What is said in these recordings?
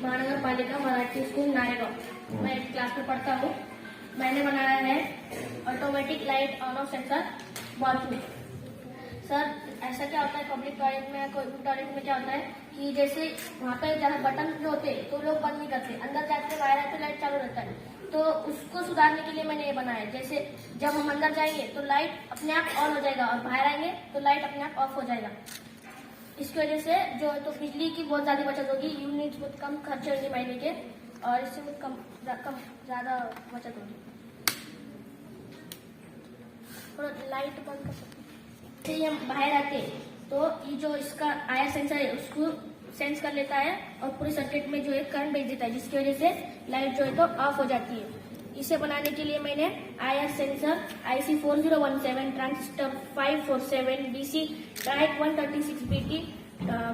महानगर पालिका मराठी स्कूल नारेगांव। मैं क्लास में पढ़ता हूँ। मैंने बनाया है automatic light on off sensor bathroom. Sir, ऐसा क्या होता है पब्लिक टॉयलेट में, कोई टॉयलेट में क्या होता है कि जैसे वहाँ पे जहाँ बटन जो होते हैं तो लोग बंद नहीं करते, अंदर जाके बाहर आए तो लाइट चालू रहता है। तो उसको सुधारने के लिए मैंने ये बनाया है। जैसे जब हम अंदर जाएंगे तो लाइट अपने आप ऑन हो जाएगा और बाहर आएंगे तो लाइट अपने आप ऑफ हो जाएगा। इसकी वजह से जो है तो बिजली की बहुत ज्यादा बचत होगी, यूनिट्स बहुत कम खर्च होंगे महीने के, और इससे बहुत ज्यादा बचत होगी। और लाइट बंद कर सकते हैं। जैसे हम बाहर आते तो ये जो इसका आयर सेंसर है उसको सेंस कर लेता है और पूरे सर्किट में जो है करंट भेज देता है, जिसकी वजह से लाइट जो है तो ऑफ हो जाती है। इसे बनाने के लिए मैंने IR sensor IC 4017, transistor 547, DC triac 136 BT,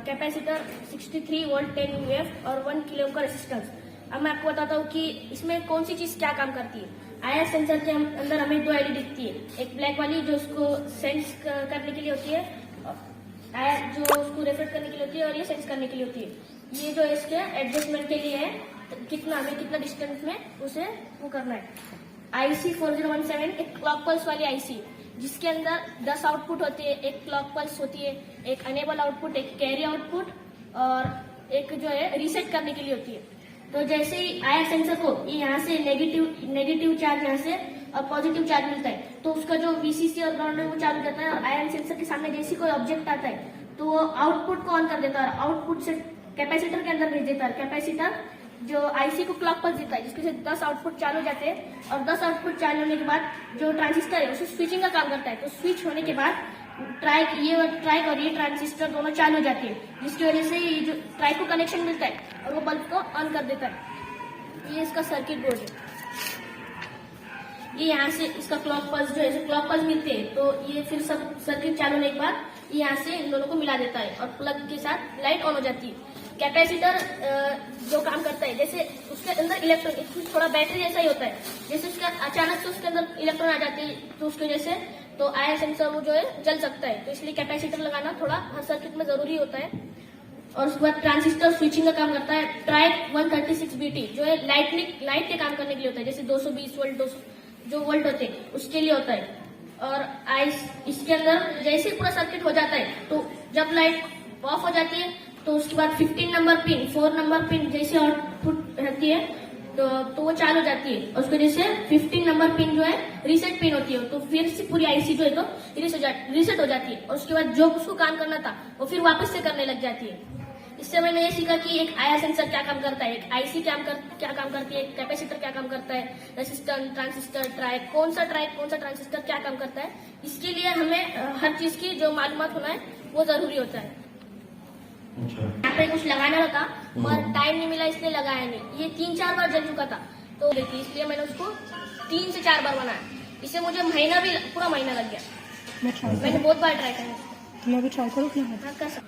capacitor 63 volt 10 UF और 1 किलो का रेजिस्टेंस। अब मैं आपको बताता हूँ कि इसमें कौन सी चीज क्या काम करती है। आयर सेंसर के अंदर हमें दो LED दिखती है, एक ब्लैक वाली जो उसको सेंस करने के लिए होती है, आयर जो उसको रिफ्लेक्ट करने के लिए होती है, और ये सेंस करने के लिए होती है। ये जो इसके एडजस्टमेंट के लिए है, कितना डिस्टेंस में उसे वो करना है। IC 4017 एक क्लॉक पल्स वाली IC, जिसके अंदर 10 आउटपुट होती है, एक क्लॉक पल्स होती है, एक अनेबल आउटपुट, एक कैरी आउटपुट और एक जो है रीसेट करने के लिए होती है। तो जैसे ही आयर सेंसर को यहाँ से नेगेटिव चार्ज यहाँ से और पॉजिटिव चार्ज मिलता है तो उसका जो VCC और ग्राउंड है वो चालू रहता है, और आयर सेंसर के सामने जैसे कोई ऑब्जेक्ट आता है तो वो आउटपुट को ऑन कर देता है, आउटपुट से कैपेसिटर के अंदर भेज देता है। कैपेसिटर जो IC को क्लॉक पल्स देता है, जिसके से 10 आउटपुट चालू हो जाते हैं, और 10 आउटपुट चालू होने के बाद जो ट्रांजिस्टर है उसे स्विचिंग का काम करता है। तो स्विच होने के बाद ट्राइक और ये ट्रांजिस्टर दोनों चालू हो जाते हैं, जिसकी वजह से ये जो ट्राइक को कनेक्शन मिलता है और वो बल्ब को ऑन कर देता है। ये इसका सर्किट बोर्ड है। ये यहाँ से इसका क्लॉक पल्स जो है क्लॉक पल्स मिलते हैं, तो ये फिर सब सर्किट चालू होने के बाद ये यहाँ से इन दोनों को मिला देता है और प्लग के साथ लाइट ऑन हो जाती है। कैपेसिटर जो काम करता है, जैसे उसके अंदर इलेक्ट्रॉन थोड़ा बैटरी जैसा ही होता है, जैसे उसका अचानक से उसके अंदर इलेक्ट्रॉन आ जाते हैं तो उसकी वजह से तो आयर सेंसर वो जो है जल सकता है। तो इसलिए कैपेसिटर लगाना थोड़ा हर सर्किट में जरूरी होता है। और उसके बाद ट्रांजिस्टर स्विचिंग का काम करता है। ट्राइक 136 BT जो है लाइट के काम करने के लिए होता है, जैसे 220 वोल्ट 200 जो वोल्ट होते हैं उसके लिए होता है। और इसके अंदर जैसे पूरा सर्किट हो जाता है तो जब लाइट ऑफ हो जाती है तो उसके बाद 15 नंबर पिन 4 नंबर पिन जैसे आउटपुट रहती है तो वो चालू हो जाती है, और उसकी वजह से 15 नंबर पिन जो है रीसेट पिन होती है, तो फिर से पूरी IC जो है तो रीसेट हो जाती है, और उसके बाद जो उसको काम करना था वो फिर वापस से करने लग जाती है। इससे मैंने ये सीखा कि एक आयर सेंसर क्या काम करता है, एक IC क्या काम करती है, एक कैपेसिटर क्या काम करता है, रेजिस्टेंस, ट्रांजिस्टर, ट्राइक, कौन सा ट्रांजिस्टर क्या काम करता है। इसके लिए हमें हर चीज की जो मालूमात होना है वो जरूरी होता है। यहाँ पे कुछ लगाना था पर टाइम नहीं मिला इसलिए लगाया नहीं। ये 3-4 बार जल चुका था तो इसलिए मैंने उसको 3 से 4 बार बनाया। इससे मुझे पूरा महीना लग गया। मैंने बहुत बार ट्राई किया। मैं भी ट्राई करूँ क्या? हाँ, कर सकते।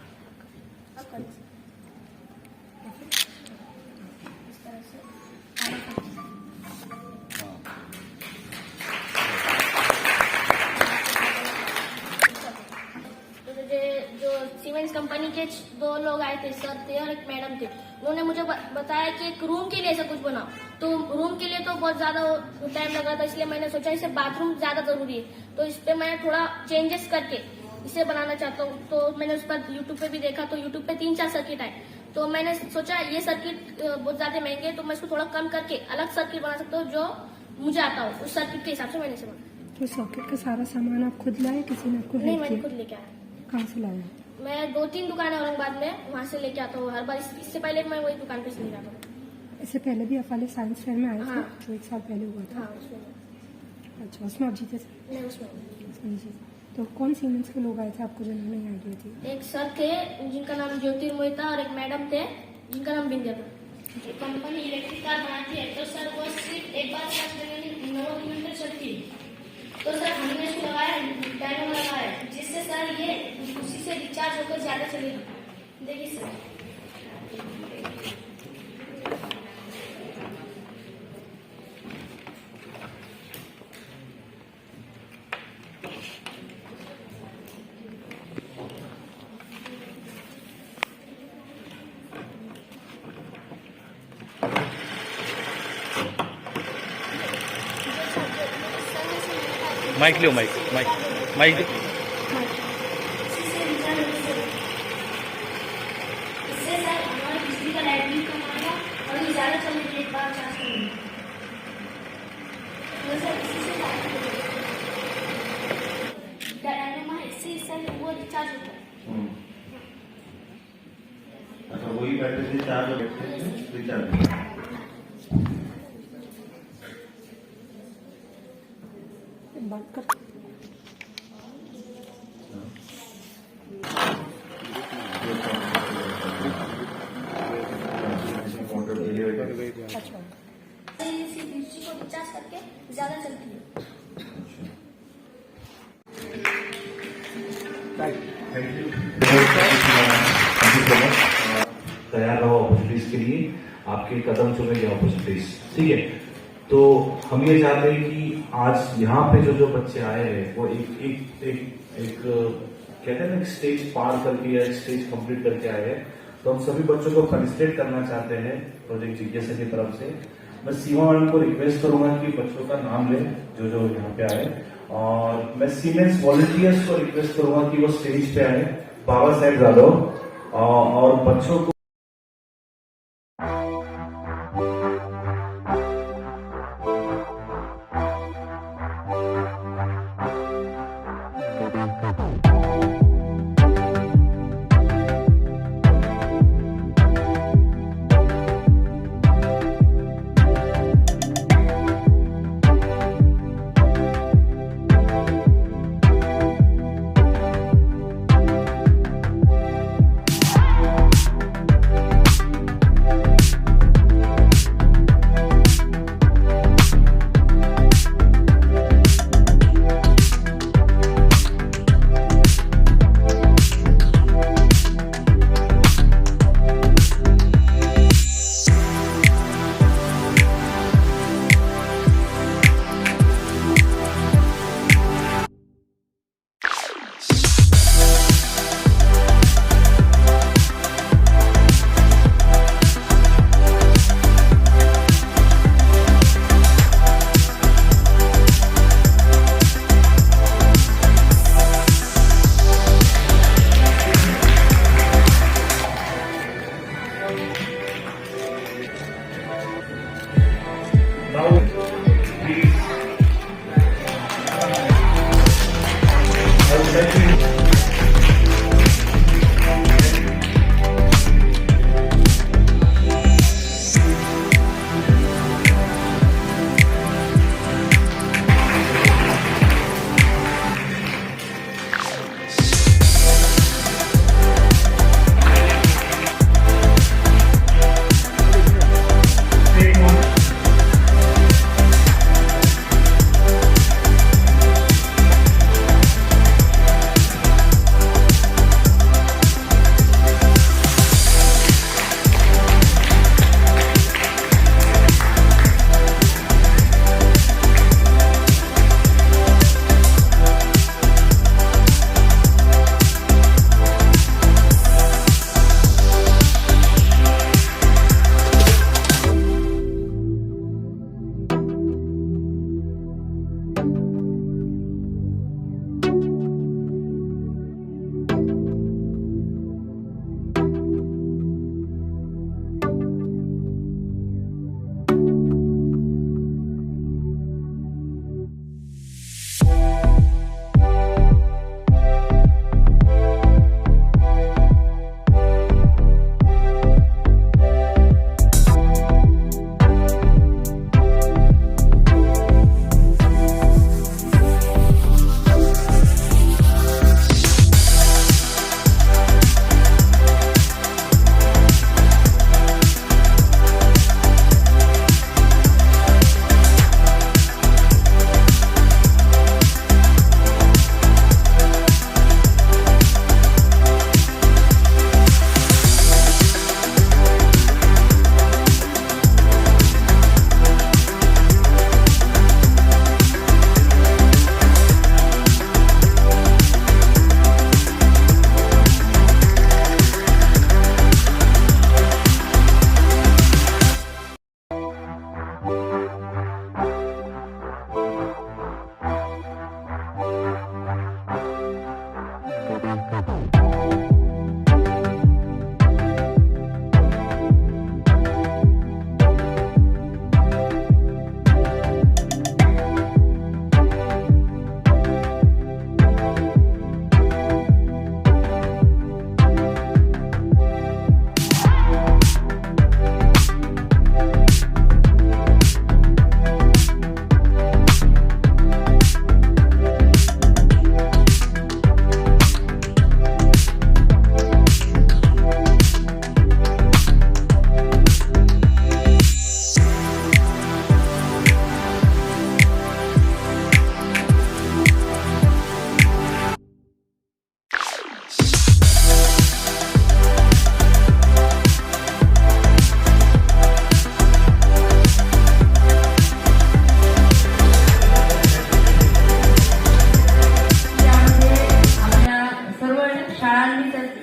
जो सीमेंस कंपनी के 2 लोग आए थे, सर थे और एक मैडम थे, उन्होंने मुझे बताया कि एक रूम के लिए ऐसा कुछ बनाओ। तो रूम के लिए तो बहुत ज्यादा टाइम लगा था, इसलिए मैंने सोचा इसे बाथरूम ज्यादा जरूरी है, तो इस पे मैं थोड़ा चेंजेस करके इसे बनाना चाहता हूँ। तो मैंने उस पर यूट्यूब पे भी देखा, तो यूट्यूब पे 3-4 सर्किट आए, तो मैंने सोचा ये सर्किट बहुत ज्यादा महंगे, तो मैं इसको थोड़ा कम करके अलग सर्किट बना सकता हूँ जो मुझे आता हो। उस सर्किट के हिसाब से मैंने इसे बनाया। तो सॉकेट का सारा सामान आप खुद लाए, किसी ने आपको नहीं, मैंने खुद लेके आया। कहाँ से लाया? मैं 2-3 दुकान है औरंगाबाद में, वहाँ से लेके आता हूँ हर बार। इससे पहले मैं वही दुकान पे से लेके आता हूँ। इससे पहले भी आप वाले साइंस फेयर में आए थे? हाँ। जो 1 साल पहले हुआ था। हाँ, उसमें। अच्छा, उसमें आप जीते थे? नहीं, उसमें। जी। तो कौन सीमेंस के लोग आए थे आपको जिन्होंने ये आइडिया थी? एक सर थे जिनका नाम ज्योतिर्मय था, और एक मैडम थे जिनका नाम बिंदिया था। कंपनी इलेक्ट्रिक कार बनाती है, तो सर वो सिर्फ एक बार चार्ज करने में 9 किलोमीटर चलती है। तो सर हमने इसको लगाया, डायनामो लगाया, जिससे सर ये उसी से रिचार्ज होकर ज्यादा चलेगा। देखिए सर, माइक लो, माइक माइक माइक दे। इससे सर हमारा बिजली का लाइट भी कम आएगा और ये ज़्यादा चलने के बाद चार्ज करेंगे तो सर इसी से डायनामा इससे सर वो रिचार्ज होता है। अच्छा, वही बैटरी से चार्ज हो रिचार्ज। बात कर अच्छा इसी बिजली को रिचार्ज करके ज़्यादा चलती है। Thank you so much. तैयार रहो अपॉर्चुनिटीज के लिए, आपके कदम चुमेंगे अपॉर्चुनिटीज, ठीक है। तो हम ये चाहते हैं कि आज यहाँ पे जो बच्चे आए हैं वो एक कहते हैं ना, एक स्टेज पार करके या एक स्टेज कंप्लीट करके आए हैं। तो हम सभी बच्चों को फेलिसिटेट करना चाहते हैं प्रोजेक्ट जिज्ञासा की तरफ से। मैं सीमा मैडम को रिक्वेस्ट करूंगा कि बच्चों का नाम लें जो यहाँ पे आए, और मैं सीमेंस वॉलंटियर्स को रिक्वेस्ट करूंगा कि वो स्टेज पे आए, बाबा साहेब यादव, और बच्चों को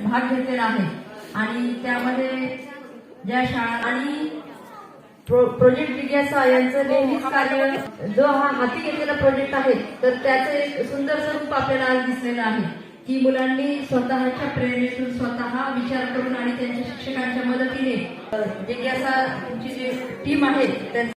भाग घेतलेला आहे आणि त्यामध्ये ज्या शाळा आणि प्रोजेक्ट जिज्ञासा यांचं नेहमीच कार्य जो हा हाती घेतलेला प्रोजेक्ट आहे तर त्याचं एक सुंदर स्वरूप आपल्याला आज दिसलेलं आहे की मुलांनी स्वतःच्या प्रेरणेतून स्वतः विचार करून आणि त्यांच्या शिक्षकांच्या मदतीने जिज्ञासाची जी टीम आहे